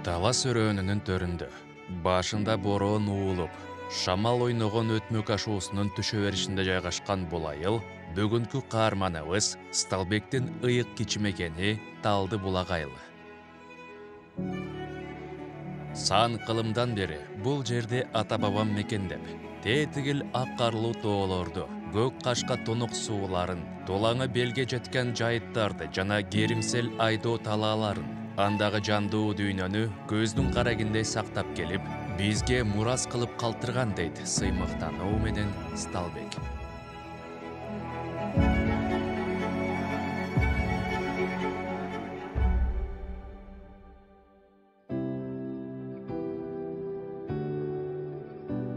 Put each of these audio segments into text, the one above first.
Талас өрөөнүнүн төрүндө башында бороон уулуп, шамал ойногон өтмөк ашуусунун түшө беришинде жайгашкан бул айыл бүгүнкү каарманыбыз Сталбектин ыйык кичимекени Талды булак айылы. Сан кылымдан бери бул жерде ата-бабам мекендеп, тетигил ак карлуу тоолорду, көк кашка тонук сууларын, тулаңы белге жеткен жайыттарды жана керимсел айдоо талааларын, андагы жандуу дүйнөнү көздүн карагиндей сактап келип, бизге мурас кылып калтырган дейт сыймыктануу менен Сталбек.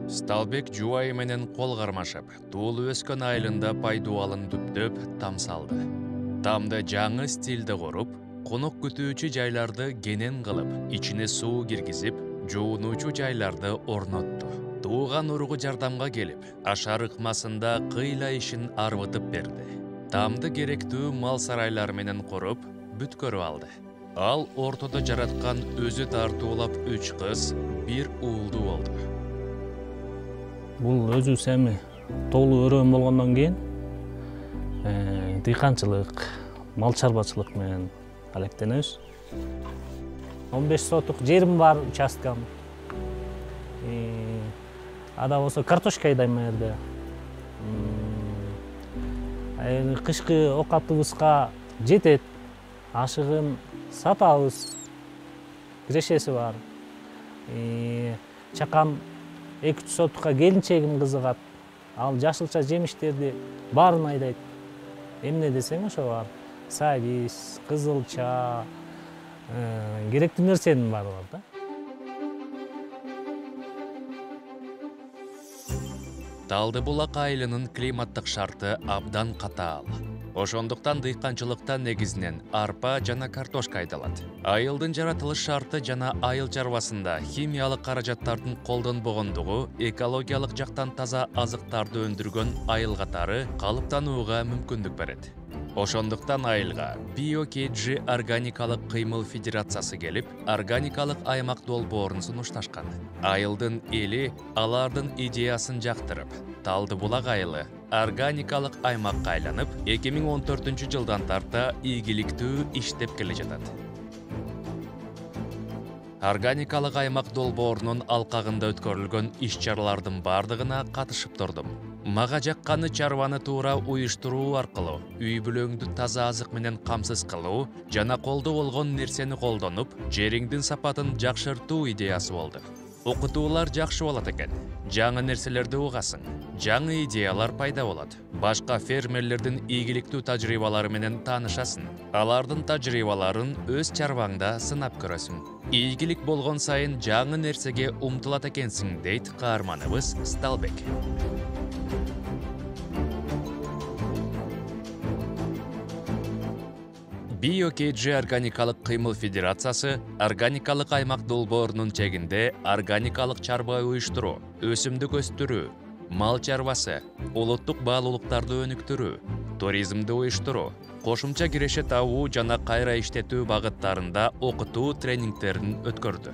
Сталбек жубайы менен кол кармашып, туулу өскөн айылында пайдубалын дүптөп, там салды. Тамды жаңы стилде куруп, конок күтүүчү жайларды кенен кылып, ичине суу киргизип, жуунуучу жайларды орнотту. Тууган уругу жардамга келип, ашар ыкмасында кыйла ишин арбытып берди. Тамды керектүү мал сарайлар менен куруп, бүткөрүп алды. Ал ортодо жараткан өзү тартуулап 3 кыз, 1 уулду болду. Бул өзүбүз эми тоолуу өрөөн болгондон кийин дыйканчылык, мал чарбачылык менен алектенебиз. 15 сотук жерим бар, участкам. Ада болсо картошка айдайм ал жерде. Кышкы окатыбызга жетет. Ашыгын сатабыз. Кирешеси бар. Чакан 2-3 сотукка келинчегим кызыгат. Ал жашылча жемиштерди баарын айдайт. Эмне десең ошо бар. Сабиз, кызылча, керектүү нерсенин баары бар да. Талды булак айылынын климаттык шарты абдан катаал. Ошондуктан дыйканчылыкта негизинен арпа жана картошка айдалат. Айылдын жаратылыш шарты жана айыл чарбасында химиялык каражаттардын колдонбогондугу экологиялык жактан таза азыктарды өндүргөн айыл катары калыптанууга мүмкүндүк берет. Ошондуктан айылга BioKG органикалык кыймыл федерациясы келип, органикалык аймак долбоорун сунушташкан. Айылдын эли алардын идеясын жактырып, Талды булак айылы органикалык аймакка айланып, 2014-жылдан тарта ийгиликтүү иштеп келе жатат. Органикалык аймак долбоорунун алкагында өткөрүлгөн иш-чаралардын бардыгына катышып турдум. Мага жакканы чарбаны туура уюштуруу аркылуу, үй-бүлөңдү таза азык менен камсыз кылуу жана колдо болгон нерсени колдонуп, жериңдин сапатын жакшыртуу идеясы болду. Окутуулар жакшы болот экен. Жаңы нерселерди угасың, жаңы идеялар пайда болот. Башка фермерлердин ийгиликтүү тажрыйбалары менен таанышасың. Алардын тажрыйбаларын өз чарбаңда сынап көрөсүң. Ийгилик болгон сайын жаңы нерсеге умтулат экенсиң, дейт каарманыбыз Сталбек. BioKG органикалык кыймыл федерациясы органикалык аймак долбоорунун чегинде органикалык чарба уюштуруу, өсүмдүк өстүрүү, мал чарбасы, улуттук баалуулуктарды өнүктүрүү, туризмди уюштуруу, кошумча киреше табуу жана кайра иштетүү багыттарында окутуу тренингтерин өткөрдү.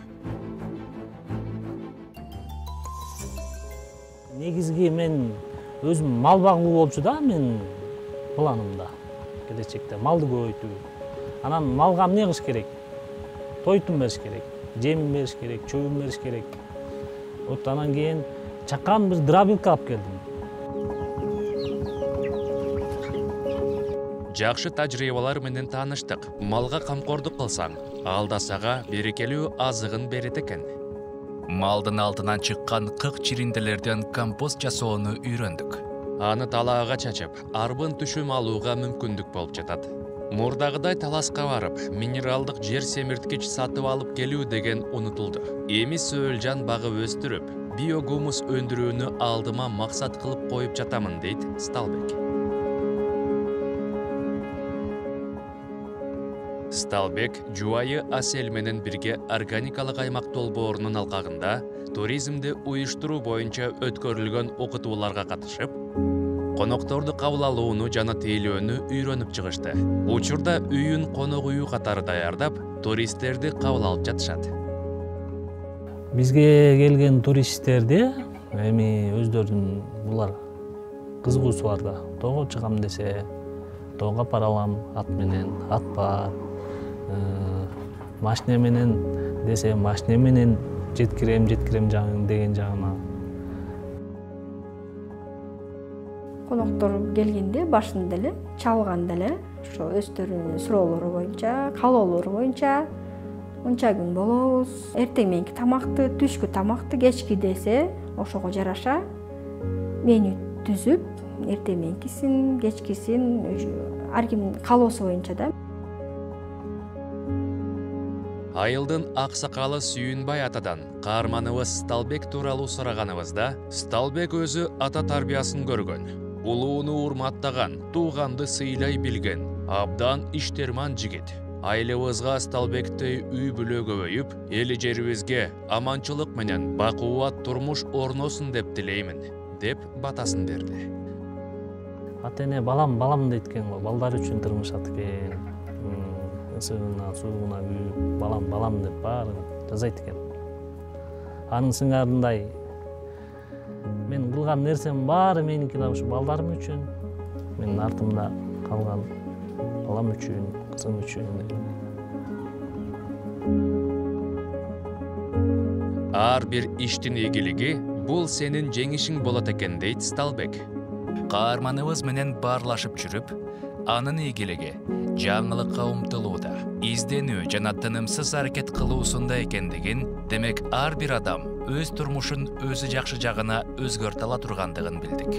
Негизги мен өзүм мал багуу болчу да, мен планымда. Келечекте малды көбөйтүү. Анан малга эмне кылыш керек? Тойтун бериш керек, жемин бериш керек, чөбүн бериш керек. Вот анан кийин чакан бир дробилка алып келдим. Жакшы тажрыйбалар менен тааныштык. Малга камкордук кылсаң, алда сага берекелүү азыгын берет экен. Малдын алдынан чыккан кык чиринделерден компост жасоону үйрөндүк. Аны талаага чачып, арбын түшүм алууга мүмкүндүк болуп жатат. Мурдагыдай таласка барып, минералдык жер семирткич сатып алып келүү деген унутулду. Эми сөөлжан багып өстүрүп, биогумус өндүрүүнү алдыма максат кылып коюп жатамын, дейт Сталбек. Сталбек жубайы Асель менен бирге органикалык аймак долбоорунун алкагында туризмди уюштуруу боюнча өткөрүлгөн окутууларга катышып, конокторду кабыл алууну жана тейлөөнү үйрөнүп чыгышты. Учурда үйүн конок үйү катары даярдап, туристтерди кабыл алып жатышат. Бизге келген туристтерди эми өздөрүнүн булар кызыгуусу бар да. Тоого чыгам десе, тоого апара алам, ат менен, ат бар. Машина менен десе, машина менен жеткирем деген жагына. Коноктор келгенде башында эле чалганда эле ошо өздөрүнүн суроолору боюнча, каалоолору боюнча мынча күн болобуз. Эртең мененки тамакты, түшкү тамакты, кечки десе, ошого жараша меню түзүп, эртең мененкисин, кечкисин ар кимдин каалоосу боюнча да. Айылдын аксакалы Сүйүнбай атадан каарманыбыз Сталбек тууралуу сураганыбызда, Сталбек өзү ата тарбиясын көргөн, улууну урматтаган, тууганды сыйлай билген, абдан иштерман жигит. Айылыбызга Сталбектей үй бүлө көбөйүп, эли жерибизге аманчылык менен бакубат турмуш орносун деп тилеймин, деп батасын берди. Ата эне балам дейт экен го, балдар үчүн тырмышат экен. Ысыгына, суугуна күйүп, балам деп баарын жазайт экен. Анын сыңарындай мен кылган нерсем баары меники да ушу балдарым үчүн, менин артымда калган балам үчүн, кызым үчүн. Ар бир иштин ийгилиги бул сенин жеңишиң болот экен дейт Сталбек. Каарманыбыз менен баарлашып жүрүп, анын ийгилиги жаңылыкка умтулууда, изденүү жана тынымсыз аракет кылуусунда экендигин, демек ар бир адам өз турмушун өзү жакшы жагына өзгөртө ала тургандыгын билдик.